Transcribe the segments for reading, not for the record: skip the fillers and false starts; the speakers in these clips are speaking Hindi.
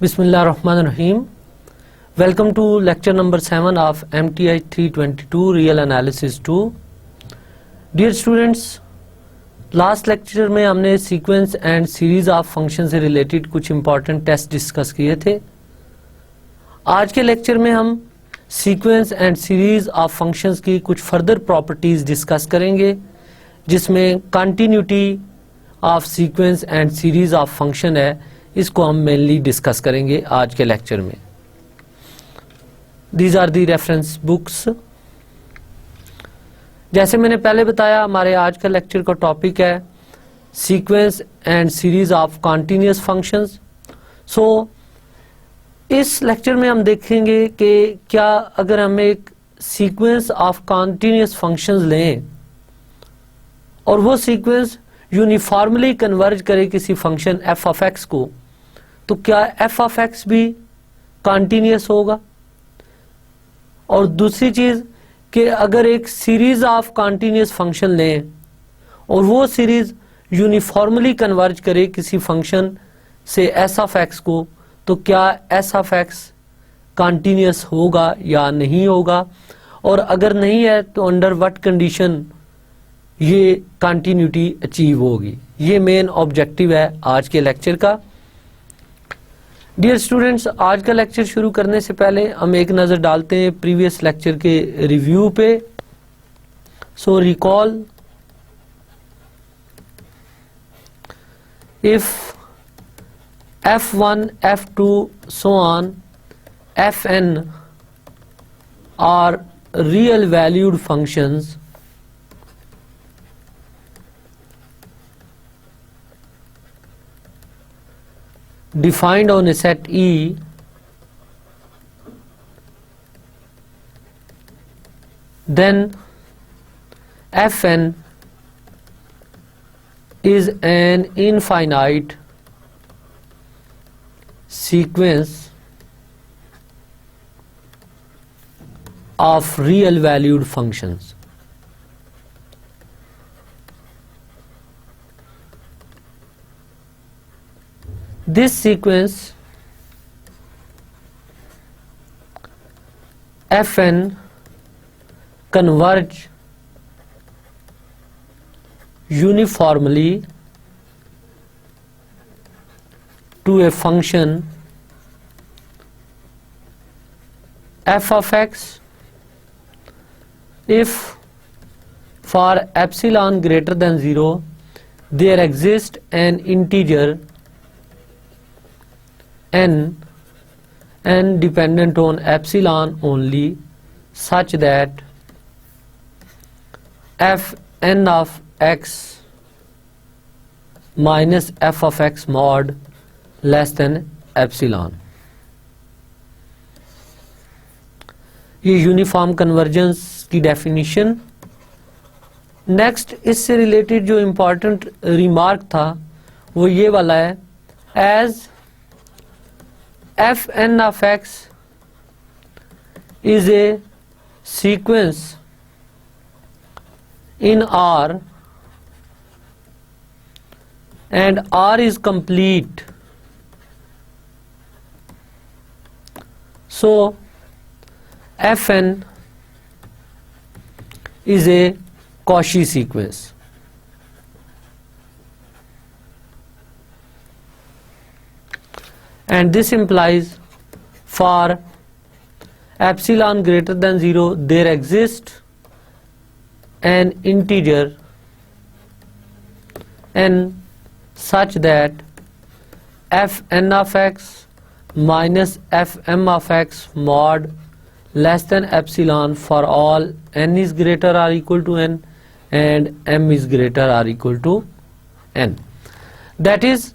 Bismillahirrahmanirrahim. Welcome to lecture number 7 of MTI 322 Real Analysis 2. Dear students, last lecture में हमने sequence and series of function से रिलेटेड कुछ इंपॉर्टेंट टेस्ट डिस्कस किए थे. आज के लेक्चर में हम sequence and series of functions की कुछ फर्दर प्रॉपर्टीज डिस्कस करेंगे, जिसमें continuity of sequence and series of function है, इसको हम मेनली डिस्कस करेंगे आज के लेक्चर में. These are the reference books. जैसे मैंने पहले बताया, हमारे आज का लेक्चर का टॉपिक है sequence and series of continuous functions. So इस लेक्चर में हम देखेंगे कि क्या अगर हम एक सीक्वेंस ऑफ कॉन्टिन्यूस फंक्शंस लें और वो सीक्वेंस यूनिफॉर्मली कन्वर्ज करे किसी फंक्शन एफ ऑफ एक्स को, तो क्या एफ ऑफ एक्स भी कॉन्टिन्यूस होगा. और दूसरी चीज कि अगर एक सीरीज ऑफ कॉन्टिन्यूस फंक्शन लें और वो सीरीज यूनिफॉर्मली कन्वर्ज करे किसी फंक्शन से एस ऑफ एक्स को, तो क्या एस ऑफ एक्स कॉन्टिन्यूस होगा या नहीं होगा, और अगर नहीं है तो अंडर व्हाट कंडीशन ये कंटिन्यूटी अचीव होगी. ये मेन ऑब्जेक्टिव है आज के लेक्चर का. डियर स्टूडेंट्स, आज का लेक्चर शुरू करने से पहले हम एक नजर डालते हैं प्रीवियस लेक्चर के रिव्यू पे. So recall if f1 f2 so on fn are real valued functions, defined on a set E, then Fn is an infinite sequence of real valued functions. This sequence Fn converge uniformly to a function f of x if for epsilon greater than 0 there exists an integer n dependent on epsilon only, such that fn of x minus f of x mod less than epsilon. ये यूनिफॉर्म कन्वर्जेंस की डेफिनेशन. नेक्स्ट इससे रिलेटेड जो इम्पोर्टेंट रिमार्क था वो ये वाला है, as fn of x is a sequence in R and R is complete, so fn is a Cauchy sequence. And this implies for epsilon greater than 0 there exists an integer n such that fn of x minus fm of x mod less than epsilon for all n is greater or equal to n and m is greater or equal to n. That is,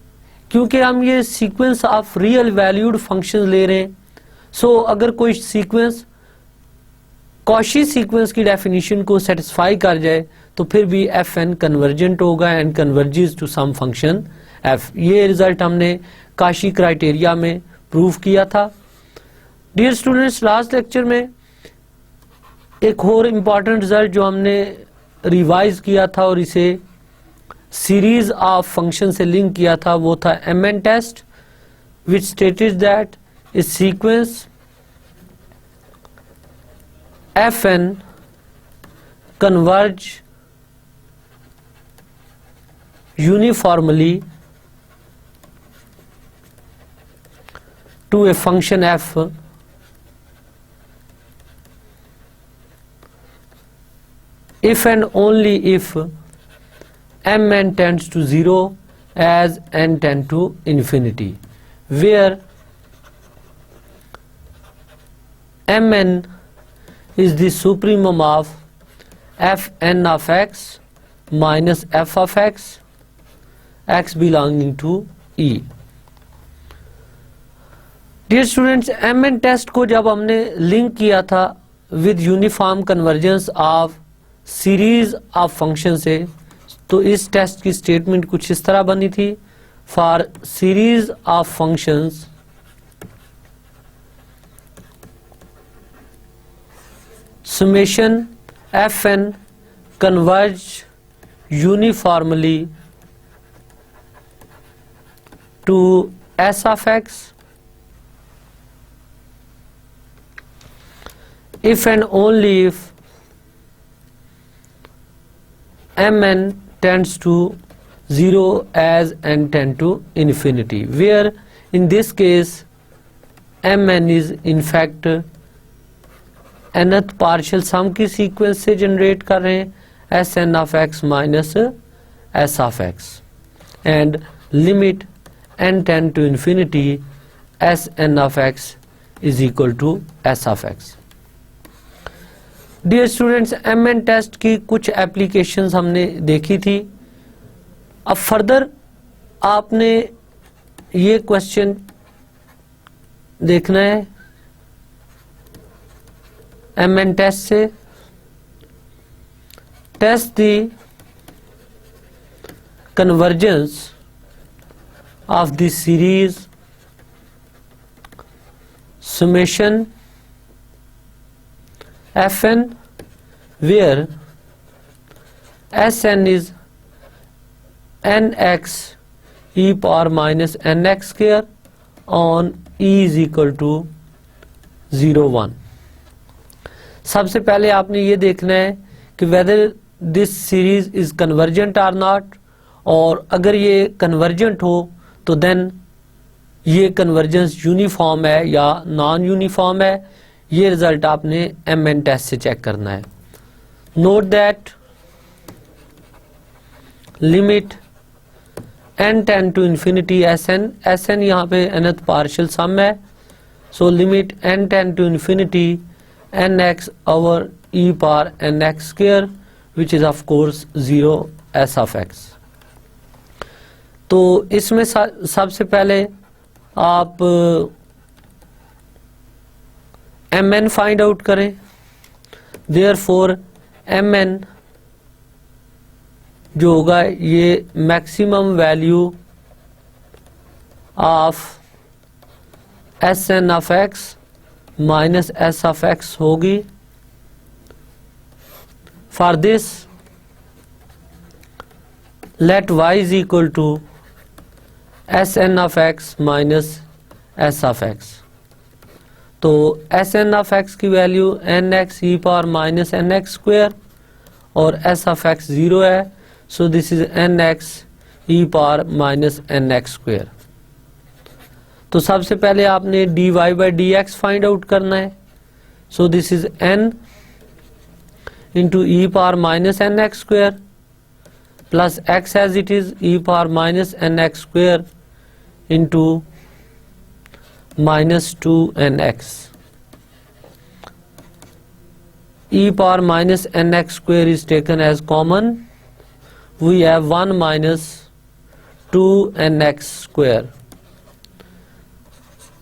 क्योंकि हम ये sequence of real valued functions ले रहे हैं, सो अगर कोई सीक्वेंस कॉशी सीक्वेंस की डेफिनेशन को सेटिस्फाई कर जाए तो फिर भी एफ एन कन्वर्जेंट होगा and converges to some function F. ये रिजल्ट हमने काशी क्राइटेरिया में प्रूव किया था. डियर स्टूडेंट्स, लास्ट लेक्चर में एक और इम्पॉर्टेंट रिजल्ट जो हमने रिवाइज किया था और इसे सीरीज ऑफ फंक्शन से लिंक किया था वो था M N test. which stated that a sequence Fn converge uniformly to a function f if and only if mn tends to 0 as n tend to infinity, where mn is the supremum of fn of x minus f of x, x belonging to E. Dear students, mn test को जब हमने लिंक किया था with uniform convergence of series of function से, तो इस टेस्ट की स्टेटमेंट कुछ इस तरह बनी थी: for series of functions summation fn converge uniformly to s of x if and only if mn tends to 0 as n tend to infinity, where in this case mn is in fact nth partial sum की सीक्वेंस से जनरेट कर रहे हैं s N of x minus s of x, and limit N tend to infinity S N of x is equal to s of x. Dear students, M N test की कुछ एप्लीकेशंस हमने देखी थी। अब फर्दर आपने ये क्वेश्चन देखना है mn टेस्ट से। Test the convergence of the series summation fn where sn is nx e power minus nx square on e is equal to 0 1। सबसे पहले आपने ये देखना है कि whether this series is convergent or not, और अगर ये कन्वर्जेंट हो तो देन ये कन्वर्जेंस यूनिफॉर्म है या नॉन यूनिफॉर्म है। ये रिजल्ट आपने एम एन टेस्ट से चेक करना है। Note that limit N tend to infinity S N यहाँ पे nth पार्शियल सम है, so limit N tend to infinity nx over e power nx square which is of course 0 s of x। तो इसमें सबसे पहले आप mn फाइंड आउट करें। देयरफॉर mn जो होगा ये maximum value of sn of x minus s of x होगी। For this let y is equal to s N of x minus s of x. तो एस एन ऑफ एक्स की value n x e power minus N x square और एस ऑफ एक्स 0 है, so this is n x e power minus N x square. तो सबसे पहले आपने dy by D X find out करना है। So this is n into E power minus N x square plus x as it is E power minus N x square into minus 2nx। e power minus nx square is taken as common. We have 1 minus 2nx square.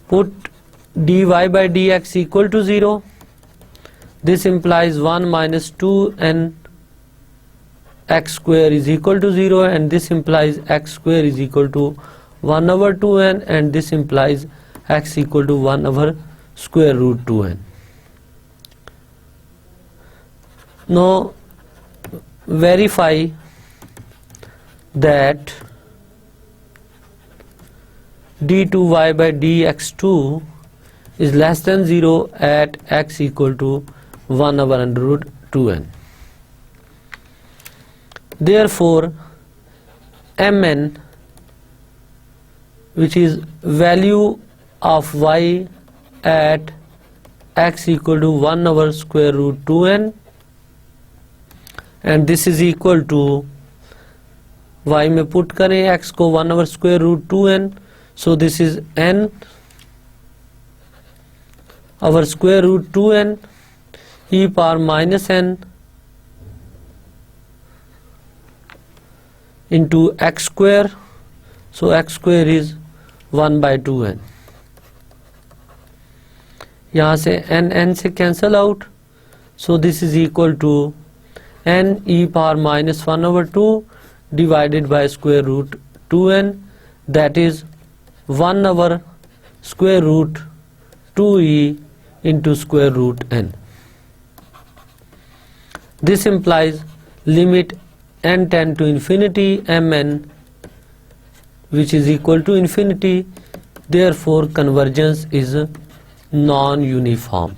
Put dy by dx equal to 0. This implies 1 minus 2n x square is equal to 0, and this implies x square is equal to 1 over 2n, and this implies x equal to 1 over square root 2n. Now verify that d2y by dx2 is less than 0 at x equal to 1 over under root 2n. Therefore mn, which is value of y at x equal to 1 over square root 2n, and this is equal to y में पुट करें x को 1 over square root 2n, so this is n over square root 2n e power minus n into x square, so x square is 1 by 2n. यहाँ से n से cancel out, so this is equal to n e power minus 1 over 2 divided by square root 2n, that is 1 over square root 2e into square root n. This implies limit n tend to infinity mn, which is equal to infinity, therefore convergence is non-uniform.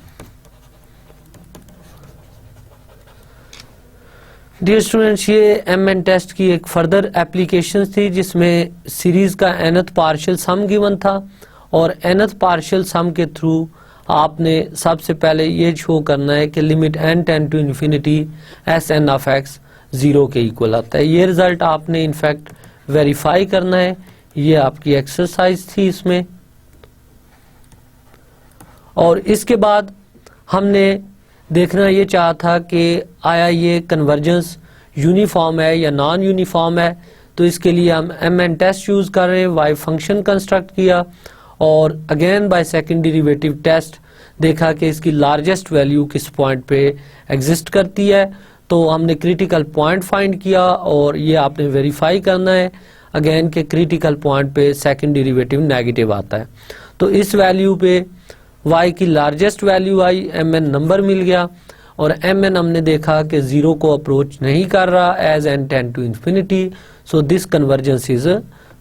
Dear students, ये एमएन टेस्ट की एक फर्दर एप्लीकेशन थी जिसमें सीरीज का nth पार्शियल सम गिवन था, और nth पार्शियल सम के थ्रू आपने सबसे पहले ये शो करना है कि limit n tend to infinity S N of x 0 के इक्वल आता है. ये रिजल्ट आपने इनफैक्ट वेरीफाई करना है. ये आपकी एक्सरसाइज थी इसमें, और इसके बाद हमने देखना ये चाहा था कि आया ये कन्वर्जेंस यूनिफॉर्म है या नॉन यूनिफॉर्म है. तो इसके लिए हम mn टेस्ट यूज कर रहे हैं. वाई फंक्शन कंस्ट्रक्ट किया और again by second derivative test देखा कि इसकी लार्जेस्ट वैल्यू किस पॉइंट पे एग्जिस्ट करती है. तो हमने क्रिटिकल पॉइंट फाइंड किया और ये आपने वेरीफाई करना है अगेन के क्रिटिकल पॉइंट पे सेकंड डेरिवेटिव नेगेटिव आता है. तो इस वैल्यू पे y की लार्जेस्ट वैल्यू आई, mn नंबर मिल गया, और mn हमने देखा कि 0 को अप्रोच नहीं कर रहा as n tend to infinity, so this convergence is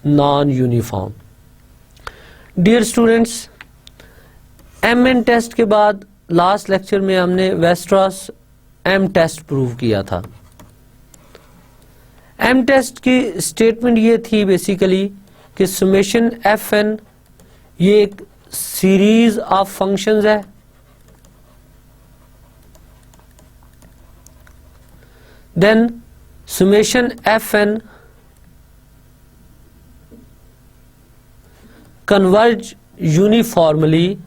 non uniform. Dear students, mn test के बाद लास्ट लेक्चर में हमने वेस्ट्रॉस m टेस्ट प्रूव किया था. m टेस्ट की स्टेटमेंट ये थी बेसिकली कि सुमेशन fn ये एक सीरीज ऑफ फंक्शंस है, then summation fn converge uniformly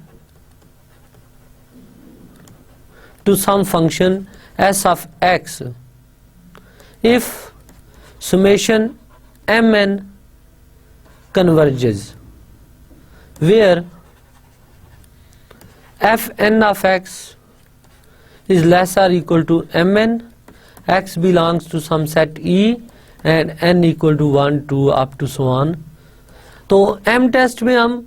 to some function s of x if summation mn converges, where fn of x is less or equal to mn, x belongs to some set E and n equal to 1 2 up to so on. तो m टेस्ट में हम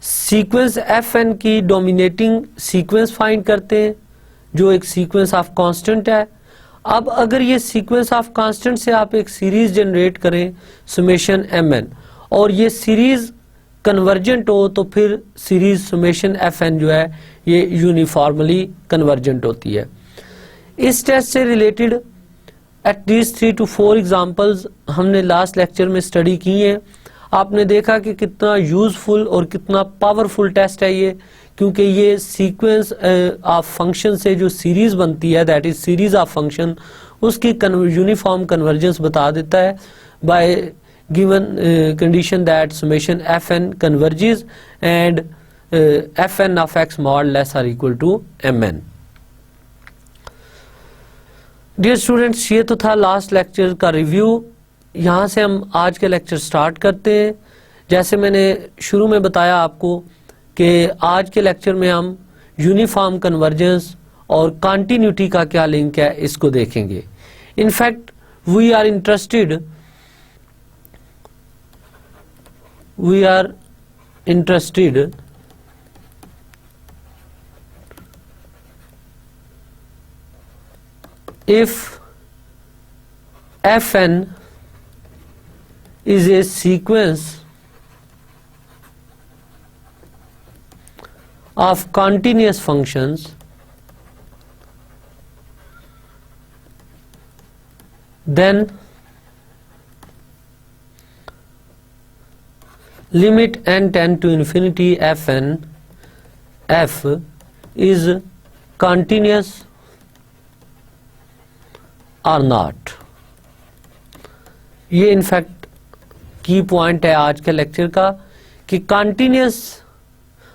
सीक्वेंस fn की डोमिनेटिंग सीक्वेंस फाइंड करते हैं जो एक सीक्वेंस ऑफ कांस्टेंट है. अब अगर ये सीक्वेंस ऑफ कांस्टेंट से आप एक सीरीज जनरेट करें सुमेशन mn और ये सीरीज कन्वर्जेंट हो तो फिर सीरीज सुमेशन fn जो है ये यूनिफॉर्मली कन्वर्जेंट होती है. इस टेस्ट से रिलेटेड एटलीस्ट 3 to 4 एग्जांपल्स हमने लास्ट लेक्चर में स्टडी की हैं. आपने देखा कि कितना यूजफुल और कितना पावरफुल टेस्ट है ये, क्योंकि ये सीक्वेंस ऑफ फंक्शन से जो सीरीज बनती है, that is series of function, उसकी यूनिफॉर्म कन्वर्जेंस बता देता है bye given condition that summation fn converges and fn of x mod less or equal to mn. Dear students, ये तो था लास्ट लेक्चर का रिव्यू. यहाँ से हम आज के लेक्चर स्टार्ट करते हैं. जैसे मैंने शुरू में बताया आपको कि आज के लेक्चर में हम यूनिफॉर्म कन्वर्जेंस और कंटिन्यूटी का क्या लिंक है इसको देखेंगे. In fact we are interested if fn is a sequence of continuous functions, then limit n tend to infinity fn f is continuous or not. ये इनफैक्ट की पॉइंट है आज के लेक्चर का कि कंटिन्यूस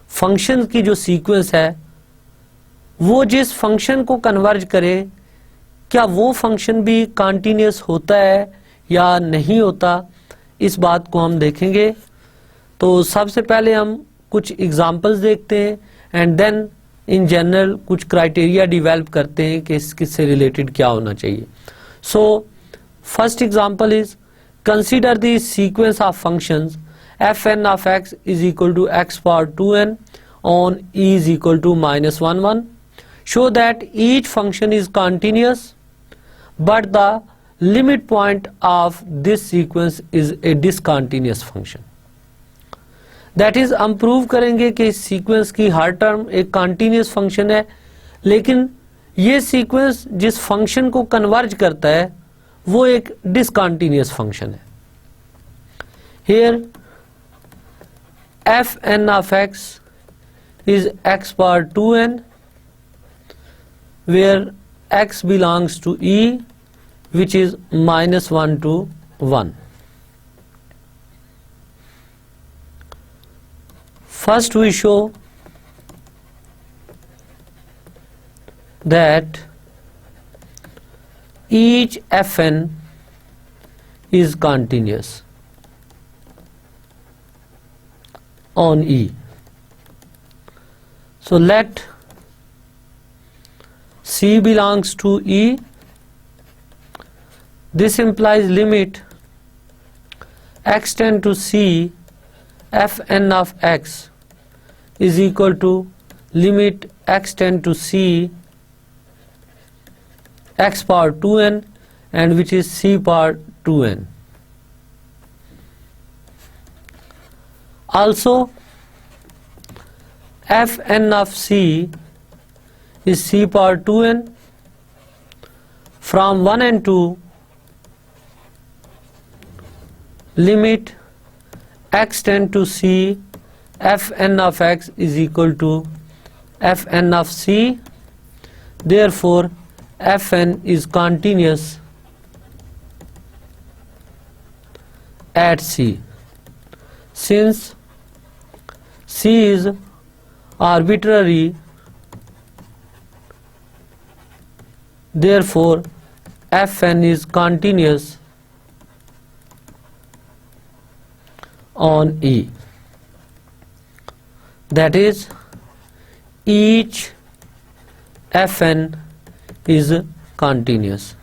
फंक्शन की जो सीक्वेंस है वो जिस फंक्शन को कन्वर्ज करे, क्या वो फंक्शन भी कंटिन्यूस होता है या नहीं होता, इस बात को हम देखेंगे। तो सबसे पहले हम कुछ एग्जांपल्स देखते हैं एंड देन इन जनरल कुछ क्राइटेरिया डेवलप करते हैं कि किससे रिलेटेड क्या होना चाहिए। So first example is consider the sequence of functions fn of x is equal to x power 2n on e is equal to -1 1. Show that each function is continuous but the limit point of this sequence is a discontinuous function. That is, हम प्रूव करेंगे कि इस सीक्वेंस की हर टर्म एक कंटिन्यूस फंक्शन है, लेकिन ये सीक्वेंस जिस फंक्शन को कन्वर्ज करता है वो एक डिसकंटिन्यूस फंक्शन है। Here fn of x is x power 2n where x belongs to e, which is -1 to 1. First we show that each fn is continuous on E. So let C belongs to E. This implies limit x tend to C fn of x is equal to limit x tend to C x power 2n and which is C power 2n. Also fn of C is C power 2n. From 1 and 2 limit x tend to C fn of x is equal to fn of C. Therefore fn is continuous at C. Since C is arbitrary, therefore fn is continuous on E. That is, each fn is continuous.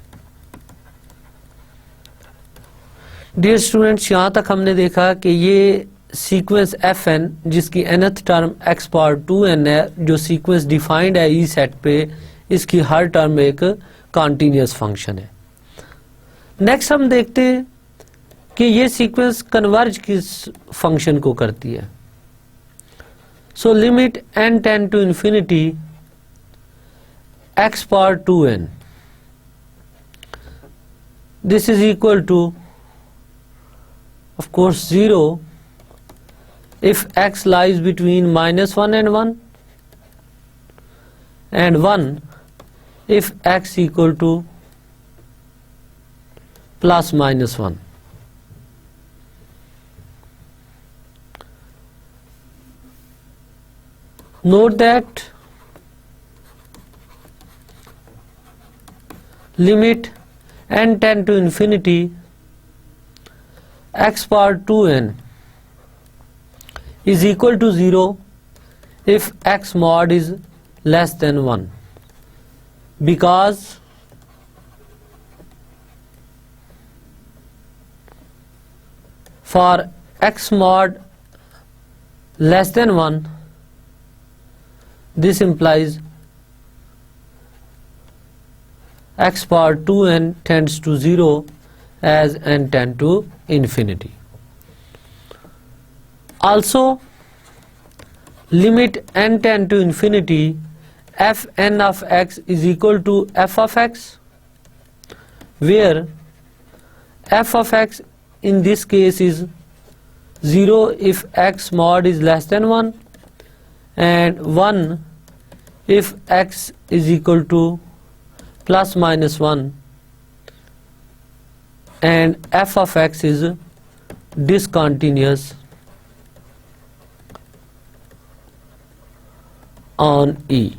Dear students, यहाँ तक हमने देखा कि ये सीक्वेंस fn जिसकी nth term x power 2n है, जो सीक्वेंस डिफाइंड है ई सेट पे, इसकी हर टर्म एक कंटिन्यूस फंक्शन है। नेक्स्ट हम देखते हैं कि ये सीक्वेंस कन्वर्ज किस फंक्शन को करती है। So limit n tend to infinity x power 2n, this is equal to of course 0 if x lies between -1 and 1 and 1 if x equal to ±1. Note that limit n tend to infinity x power 2n is equal to 0 if x mod is less than 1, because for x mod less than 1, this implies x power 2n tends to 0 as n tend to infinity. Also limit n tend to infinity, fn of x is equal to f of x, where f of x in this case is 0 if x mod is less than 1 and 1 if x is equal to plus minus 1, and f of x is discontinuous on E.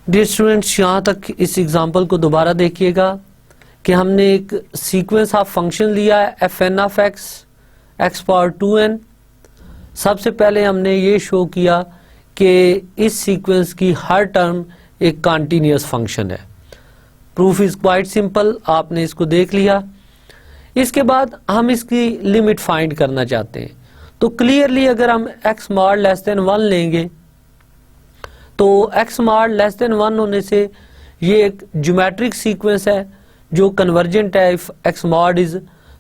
Dear students, यहाँ तक इस एग्जांपल को दोबारा देखिएगा कि हमने एक सीक्वेंस ऑफ फंक्शन लिया है F N of X X power 2n। सबसे पहले हमने ये शो किया कि इस सीक्वेंस की हर टर्म एक कॉन्टिन्यूअस फंक्शन है। प्रूफ इज क्वाइट सिंपल, आपने इसको देख लिया। इसके बाद हम इसकी लिमिट फाइंड करना चाहते हैं। तो क्लियरली अगर हम x मॉड लेस देन 1 लेंगे तो x मॉड लेस देन 1 होने से ये एक ज्योमेट्रिक सीक्वेंस है जो कन्वर्जेंट है if x mod is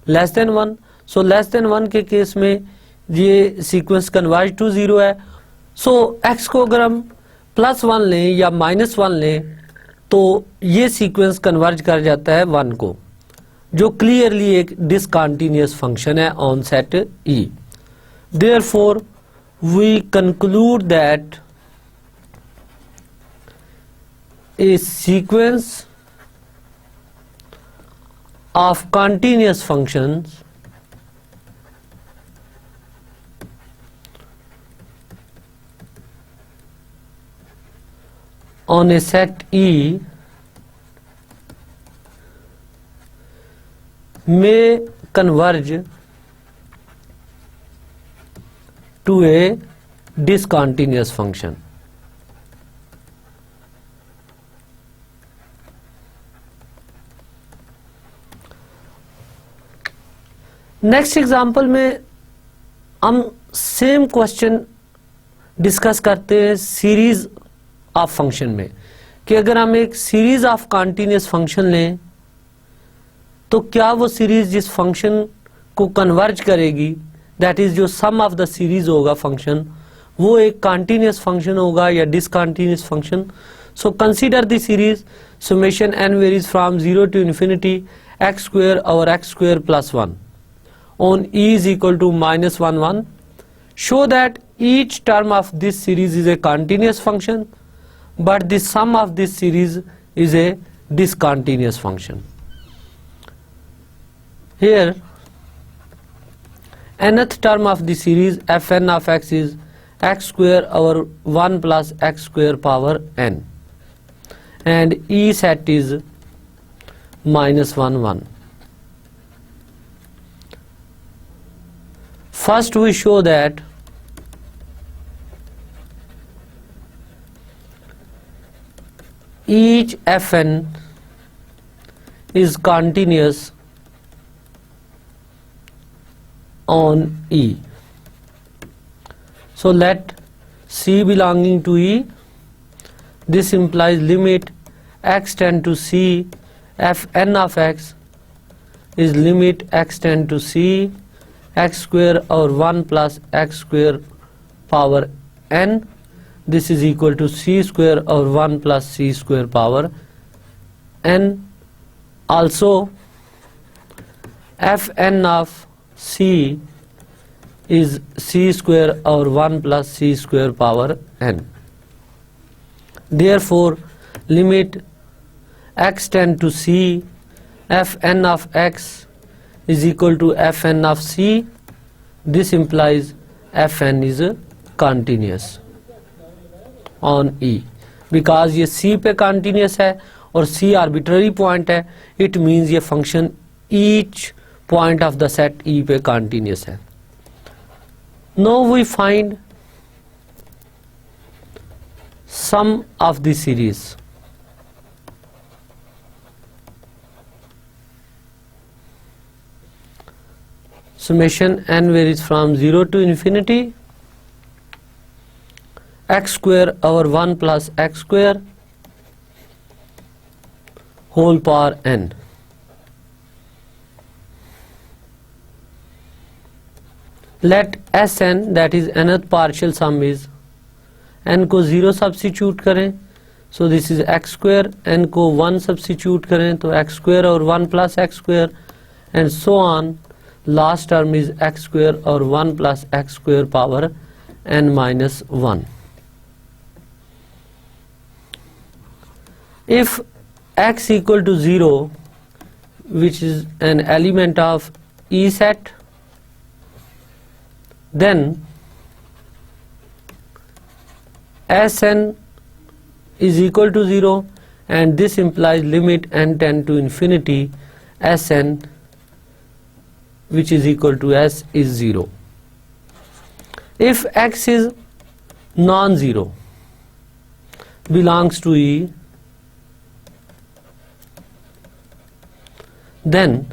less then 1। So less than 1 के केस में ये सीक्वेंस कन्वर्ज टू 0 है। सो x को अगर हम +1 लें या -1 लें तो ये सीक्वेंस कन्वर्ज कर जाता है 1 को, जो क्लियरली एक डिसकंटिन्यूअस फंक्शन है on set E। Therefore, we conclude that a sequence of continuous functions on a set E may converge to a discontinuous function. Next example में हम सेम क्वेश्चन डिस्कस करते हैं सीरीज ऑफ फंक्शन में, कि अगर हम एक सीरीज ऑफ कॉन्टिन्यूअस फंक्शन लें तो क्या वो सीरीज जिस फंक्शन को कन्वर्ज करेगी, दैट इज जो सम ऑफ द सीरीज होगा फंक्शन, वो एक कॉन्टिन्यूअस फंक्शन होगा या discontinuous function. So consider the series summation n varies from 0 to infinity x square over x square plus 1 on E is equal to -1 1. Show that each term of this series is a continuous function but the sum of this series is a discontinuous function. Here nth term of the series fn of x is x square over 1 plus x square power n and E set is -1 1. First we show that each fn is continuous on E. So let C belonging to E. This implies limit x tend to C fn of x is limit x tend to C x square over 1 plus x square power n. This is equal to C square over 1 plus C square power n. Also fn of C is C square over 1 plus C square power n. Therefore, limit x tend to C fn of x is equal to fn of C. This implies fn is continuous on E. Because ये C पे continuous है और C arbitrary point है, it means ये function each point of the set E पे continuous है. Now we find sum of the series. Summation n varies from 0 to infinity x square over 1 plus x square whole power n. let Sn that is nth partial sum is, n को 0 सब्स्टिट्यूट करें, सो this is x square, n को 1 सब्स्टिट्यूट करें तो एक्स स्क्वायर और 1 plus x square and so on, last term is x square और 1 plus x square power n minus 1. If x equal to 0, which is an element of E set, then Sn is equal to 0, and this implies limit n tend to infinity Sn, which is equal to S, is 0. If x is non-zero, belongs to E, then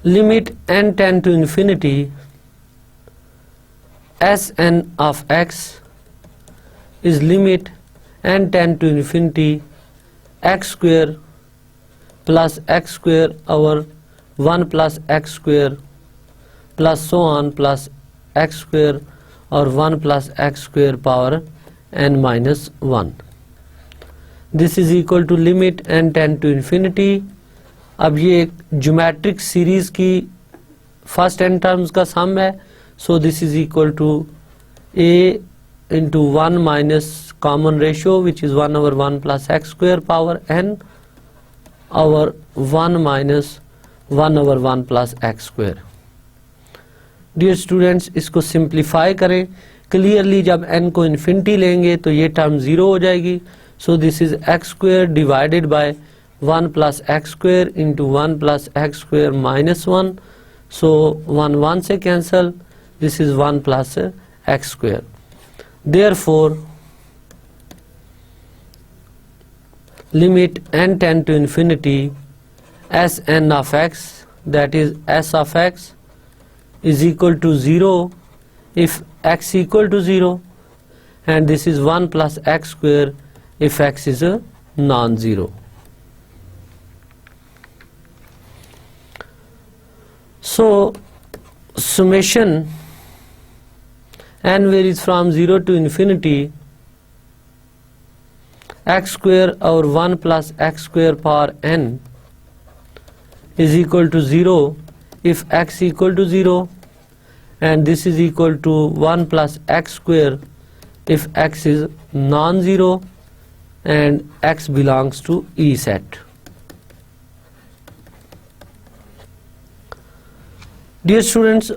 limit n tend to infinity Sn of x is limit n tend to infinity x square plus x square over 1 plus x square plus so on plus x square or 1 plus x square power n minus 1. This is equal to limit n tend to infinity. अब ये एक ज्योमेट्रिक सीरीज की फर्स्ट n टर्म्स का सम है, so this is equal to a into 1 minus common ratio which is 1 over 1 plus x square power n over 1 minus 1 over 1 plus x square. Dear students, इसको सिंप्लीफाई करें. क्लियरली जब n को इन्फिनिटी लेंगे तो ये टर्म 0 हो जाएगी. So this is x square divided by 1 plus x square into 1 plus x square minus 1. So 1 1 से cancel. This is 1 plus x square. Therefore limit n tend to infinity Sn of x, that is S of x, is equal to 0 if x equal to 0, and this is 1 plus x square if x is a non-zero. So summation n varies from 0 to infinity x square over 1 plus x square power n is equal to 0 if x equal to 0, and this is equal to 1 plus x square if x is non-zero and x belongs to E set. Dear students,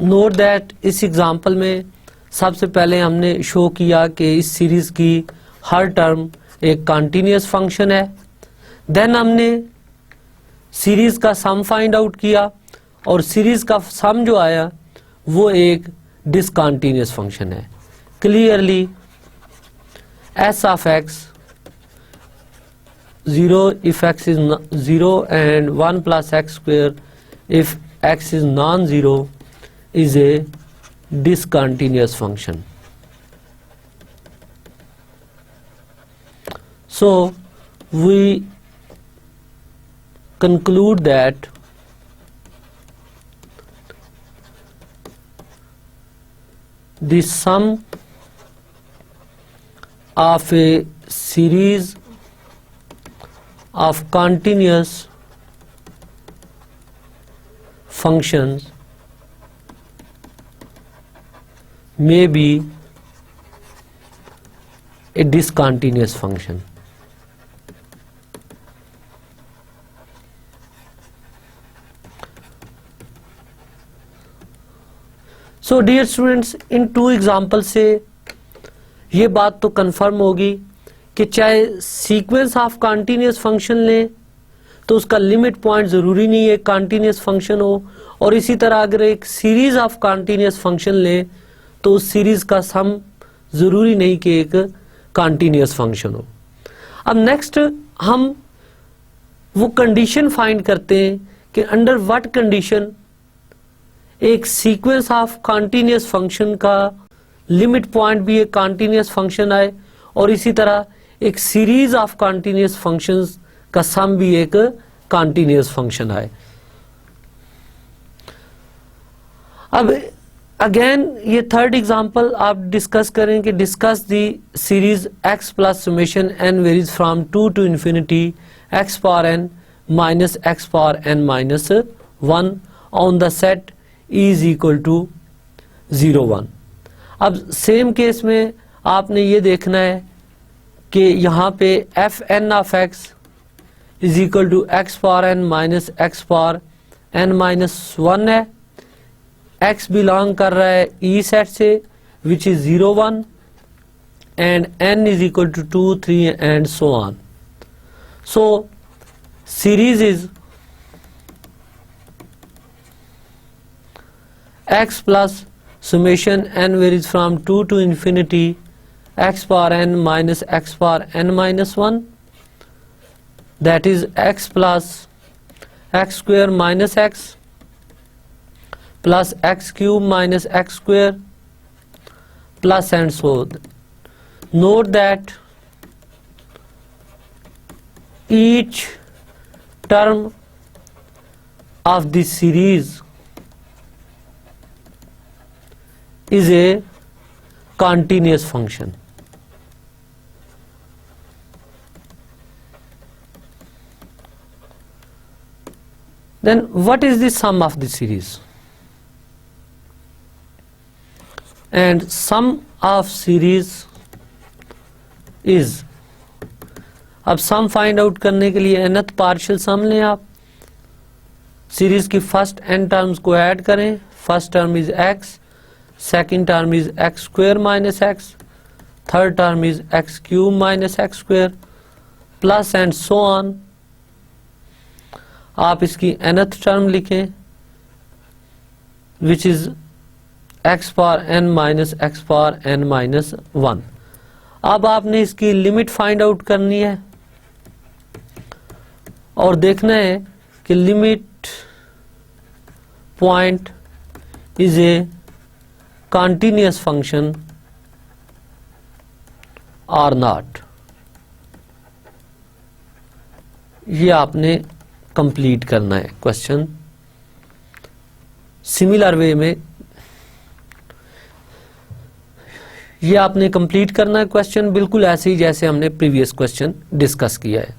note that इस एग्जाम्पल में सबसे पहले हमने शो किया कि इस सीरीज की हर टर्म एक कंटिन्यूअस फंक्शन है. देन हमने सीरीज का सम फाइंड आउट किया और सीरीज का सम जो आया वो एक डिसकंटिन्यूअस फंक्शन है. Clearly S of x 0 if x is 0 and 1 plus x square if x is non-zero is a discontinuous function. So we conclude that the sum of a series of continuous functions may be a discontinuous function. So dear students, इन टू एग्जाम्पल से ये बात तो कंफर्म होगी कि चाहे सीक्वेंस ऑफ कंटिन्यूअस फंक्शन लें तो उसका लिमिट पॉइंट ज़रूरी नहीं है कंटिन्यूअस फंक्शन हो, और इसी तरह अगर एक सीरीज ऑफ कंटिन्यूअस फंक्शन लें तो उस सीरीज का सम ज़रूरी नहीं कि एक कंटिन्यूअस फंक्शन हो. अब नेक्स्ट हम वो कंडीशन फाइंड करते हैं कि अंडर व्हाट कंडीशन एक सीक्वेंस ऑफ कंटिन्यूअस फंक्शन का लिमिट पॉइंट भी एक कंटिन्यूअस फंक्शन आए और इसी तरह एक सीरीज ऑफ कंटिन्यूअस फंक्शंस का सम भी एक कॉन्टिन्यूस फंक्शन आए। अब अगेन ये थर्ड एग्जांपल आप डिस्कस करें कि discuss the series x plus summation n varies from 2 to infinity x power n minus x power n minus 1 on the set E is equal to 0 1। अब सेम केस में आपने ये देखना है कि यहाँ पे F N of x is equal to X power N minus X power N minus 1 है। x बिलोंग कर रहा है ई सेट से which is 0 1 and n is equal to 2 3 and so on. So series is x plus summation n varies from 2 to infinity x power n minus x power n minus 1, that is x plus x square minus x plus x cube minus x square plus and so on. Note that each term of this series is a continuous function. Then what is the sum of the series? And sum of series is, अब सम फाइंड आउट करने के लिए nth पार्शियल सम लें आप, सीरीज की फर्स्ट n टर्म्स को ऐड करें, first term is x, second term is x square minus x, third term is x cube minus x square plus and so on। आप इसकी nth term लिखें which is x power n minus x power n minus 1। अब आपने इसकी लिमिट फाइंड आउट करनी है और देखना है कि limit point is a continuous function or not। ये आपने कंप्लीट करना है क्वेश्चन सिमिलर वे में, ये आपने कंप्लीट करना है क्वेश्चन बिल्कुल ऐसे ही जैसे हमने प्रीवियस क्वेश्चन डिस्कस किया है।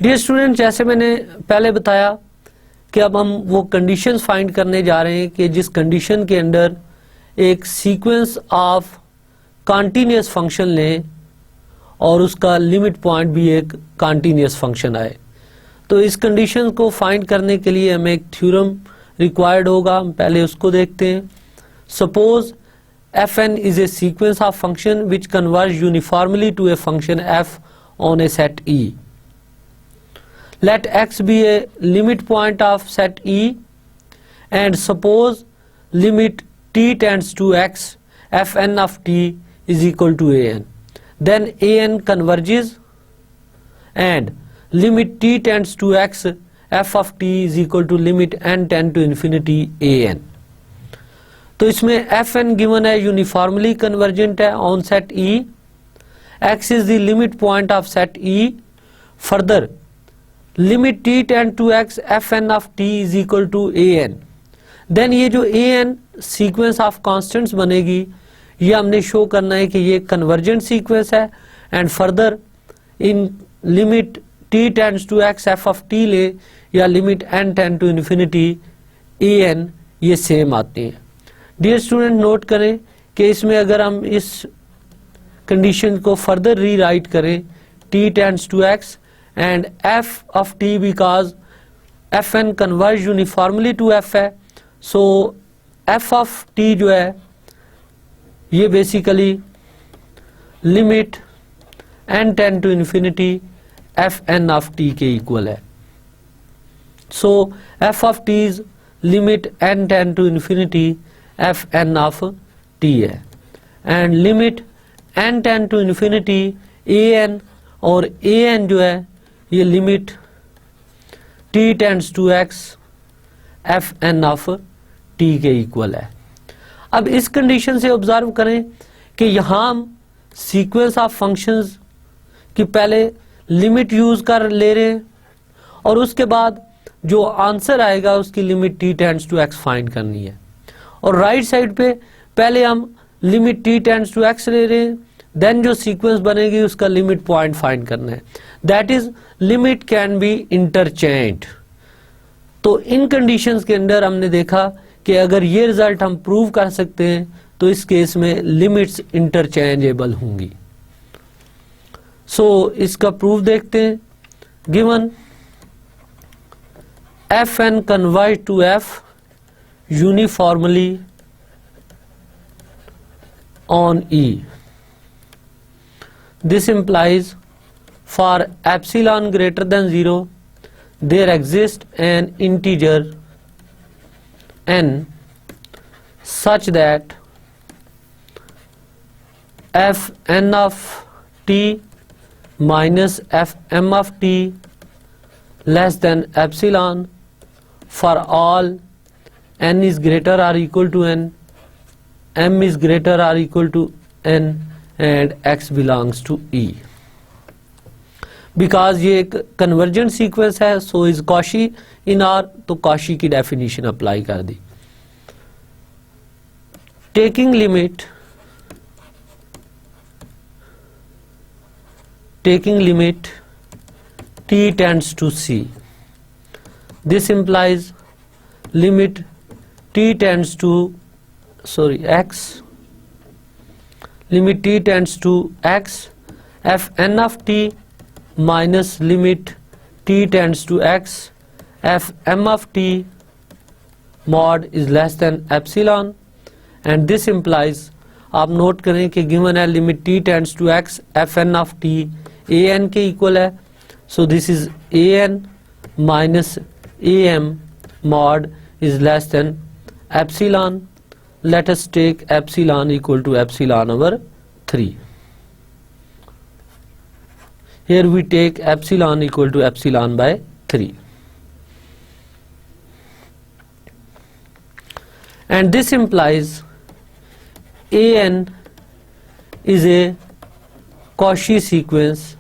डियर स्टूडेंट, जैसे मैंने पहले बताया कि अब हम वो कंडीशंस फाइंड करने जा रहे हैं कि जिस कंडीशन के अंदर एक सीक्वेंस ऑफ कॉन्टिन्यूस फंक्शन लें और उसका लिमिट पॉइंट भी एक कॉन्टिन्यूस फंक्शन आए। तो इस कंडीशन को फाइंड करने के लिए हमें एक थ्योरम रिक्वायर्ड होगा, हम पहले उसको देखते हैं। Suppose F N is a sequence of function which converge uniformly to a function F on a set E. Let x be a limit point of set E, and suppose limit t tends to x, fn of t is equal to an. Then an converges and limit t tends to x, f of t is equal to limit n tend to infinity an. तो इसमें fn given है uniformly convergent है on set E, x is the limit point of set E. Further limit t tend to x fn of t is equal to an। Then ये जो an सीक्वेंस ऑफ कॉन्स्टेंट्स बनेगी, ये हमने शो करना है कि ये कन्वर्जेंट सीक्वेंस है। And further in limit t tends to x f of t ले या limit n tend to infinity an, ये सेम आती हैं। डियर स्टूडेंट, नोट करें कि इसमें अगर हम इस कंडीशन को फर्दर रीराइट करें, t tends to x and f of t because fn converge uniformly to f है, so f of t जो है ये basically limit n tend to infinity fn of t के इक्वल है। so f of t is limit n tend to infinity fn of t है, and limit n tend to infinity an, और an जो है ये limit t tends to x fn of t के इक्वल है। अब इस कंडीशन से ऑब्जर्व करें कि यहाँ हम सीक्वेंस ऑफ फंक्शंस कि पहले लिमिट यूज कर ले रहे हैं और उसके बाद जो आंसर आएगा उसकी limit t tends to x find करनी है। और राइट साइड पे पहले हम limit t tends to x ले रहे हैं, देन जो सीक्वेंस बनेगी उसका लिमिट पॉइंट फाइंड करना है, that is limit can be interchange. तो इन कंडीशंस के अंदर हमने देखा कि अगर ये रिजल्ट हम प्रूव कर सकते हैं तो इस केस में लिमिट्स इंटरचेंजेबल होंगी। सो इसका प्रूफ देखते हैं। Given fn converge to f uniformly on E. This implies for epsilon greater than 0 there exists an integer n such that fn of t minus fm of t less than epsilon for all n is greater or equal to n, m is greater or equal to n and x belongs to E. Because ये एक कन्वर्जेंट सीक्वेंस है, so is Cauchy in R, तो कॉशी की डेफिनेशन अप्लाई कर दी। Taking limit t tends to c, this implies limit t tends to x, limit t tends to x, fn of t minus limit t tends to x, fm of t mod is less than epsilon, and this implies, आप नोट करें कि गिवन है limit t tends to x, fn of t an के इक्वल है, so this is an minus am mod is less than epsilon. Let us take epsilon equal to epsilon over 3. Here we take epsilon equal to epsilon by 3. And this implies an is a Cauchy sequence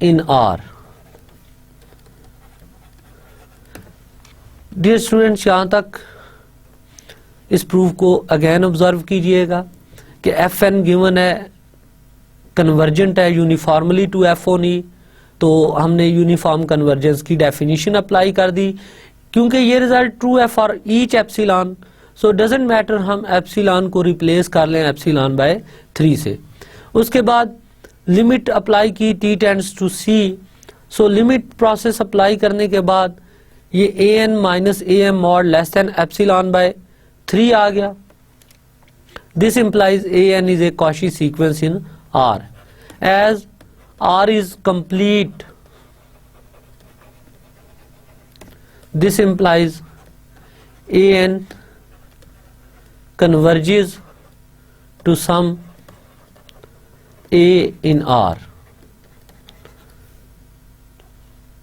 in R. Dear students, यहाँ तक इस प्रूफ को अगेन ऑब्जर्व कीजिएगा कि एफ एन गिवन है, कन्वर्जेंट है uniformly to F on E, तो हमने यूनिफॉर्म कन्वर्जेंस की डेफिनेशन अप्लाई कर दी। क्योंकि ये रिजल्ट ट्रू है for each epsilon, so doesn't matter हम एप्सिलॉन को रिप्लेस कर लें एप्सिलॉन बाय 3 से। उसके बाद लिमिट अप्लाई की t tends to c, so limit process apply करने के बाद ये an minus am mod less than epsilon by 3 आ गया। This implies an is a Cauchy sequence in R as R is complete. This implies an converges to some a in R,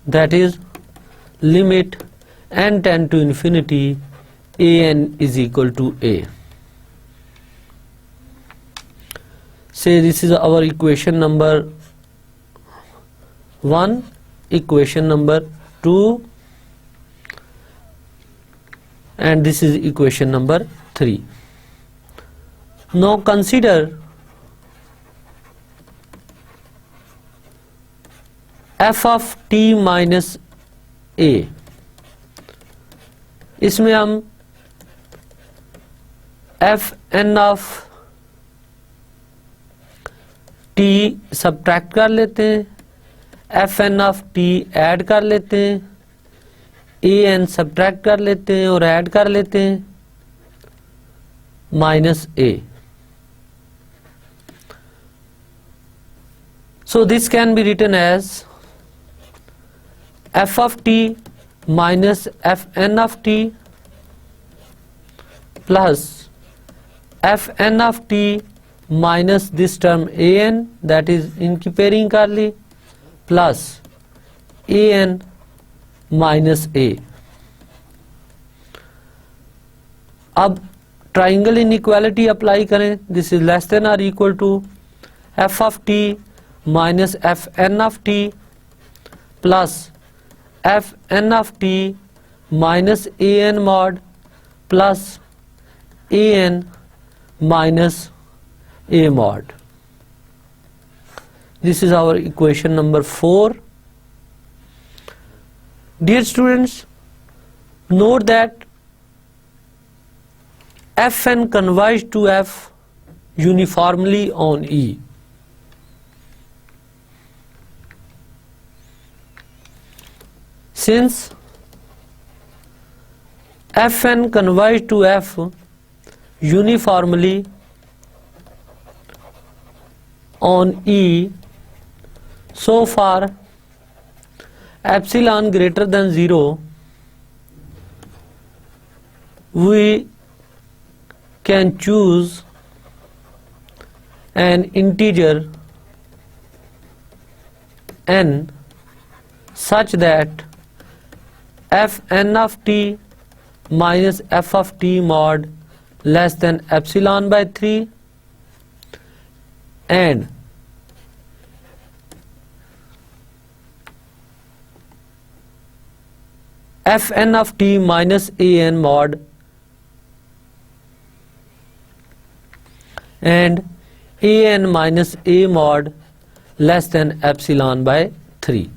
that is limit n tend to infinity an is equal to a. Say this is our equation number 1, equation number 2, and this is equation number 3. Now consider f of t minus a. इसमें हम F N of T subtract कर लेते हैं, F N of T add कर लेते हैं, ए एन सब्ट्रैक्ट कर लेते हैं और ऐड कर लेते हैं minus A. So this can be written as f of t minus fn of t plus fn of t minus this term an, that is इनकी पेयरिंग कर ली, plus an minus a। अब ट्राइंगल इनइक्वालिटी अप्लाई करें, दिस इज लेस देन और equal to f of t minus fn of t plus fn of t minus an mod plus an minus a mod. This is our equation number 4. Dear students, note that Fn converges to F uniformly on E. Since Fn converges to F uniformly on E, so far epsilon greater than 0, we can choose an integer n such that fn of t minus f of t mod less than epsilon by 3 and fn of t minus an mod and an minus a mod less than epsilon by 3.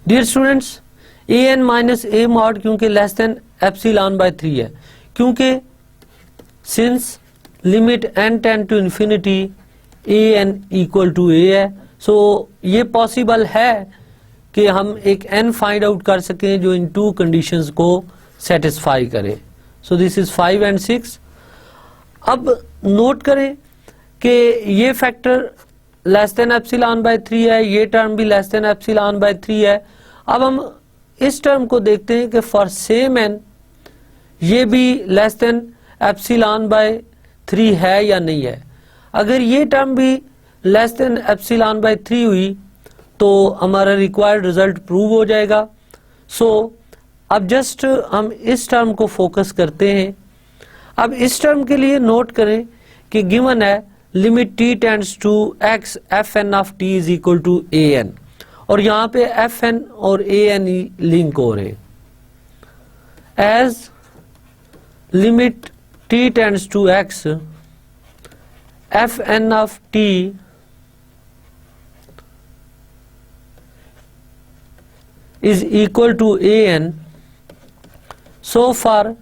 Dear students, an minus a mod क्योंकि less than epsilon by 3 है, क्योंकि since limit n tend to infinity an equal to a है, so ये possible है कि हम एक n फाइंड आउट कर सकें जो इन टू कंडीशंस को सेटिस्फाई करे. सो दिस इज 5 and 6. अब नोट करें कि ये factor less than epsilon by 3 है, ये टर्म भी लेस देन एप्सिलॉन बाय 3 है. अब हम इस टर्म को देखते हैं कि फॉर सेम n ये भी लेस देन एप्सिलॉन बाय 3 है या नहीं है. अगर ये टर्म भी लेस देन एप्सिलॉन बाय 3 हुई तो हमारा रिक्वायर्ड रिजल्ट प्रूव हो जाएगा. सो अब जस्ट हम इस टर्म को फोकस करते हैं. अब इस टर्म के लिए नोट करें कि गिवन है limit t tends to x fn of t is equal to an और यहाँ पे fn और an लिंक हो रहे. As limit t tends to x fn of t is equal to an, so far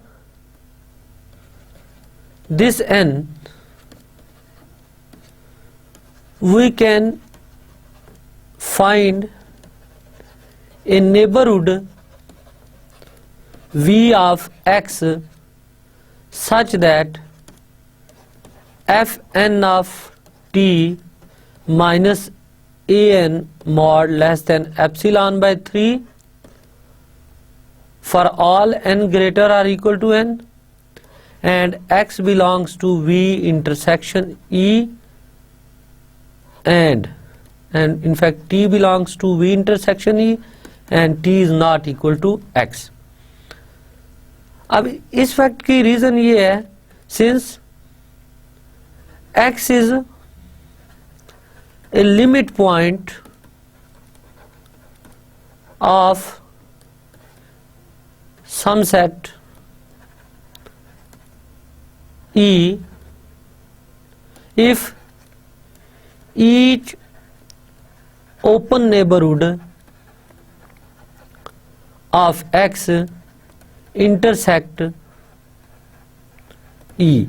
this n we can find a neighborhood v of x such that fn of t minus an mod less than epsilon by 3 for all n greater or equal to n and x belongs to v intersection e and in fact t belongs to v intersection e and t is not equal to x. अब इस फैक्ट की रीजन ये है since x is a limit point of some set E if each open neighborhood of x intersect E.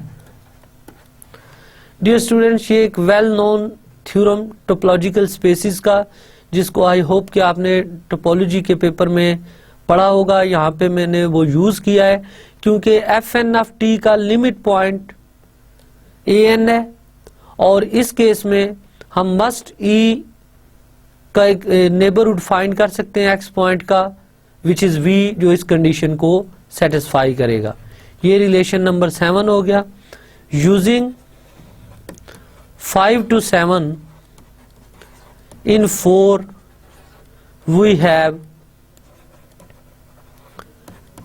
Dear students, ये एक well known theorem topological spaces का जिसको आई होप कि आपने टोपोलॉजी के पेपर में पढ़ा होगा. यहाँ पे मैंने वो यूज किया है क्योंकि एफ एन ऑफ टी का लिमिट पॉइंट ए एन है और इस केस में हम मस्ट ई का एक नेबरहुड फाइंड कर सकते हैं एक्स पॉइंट का विच इज वी जो इस कंडीशन को सेटिस्फाई करेगा. ये रिलेशन नंबर 7 हो गया. Using 5 to 7 in 4 we have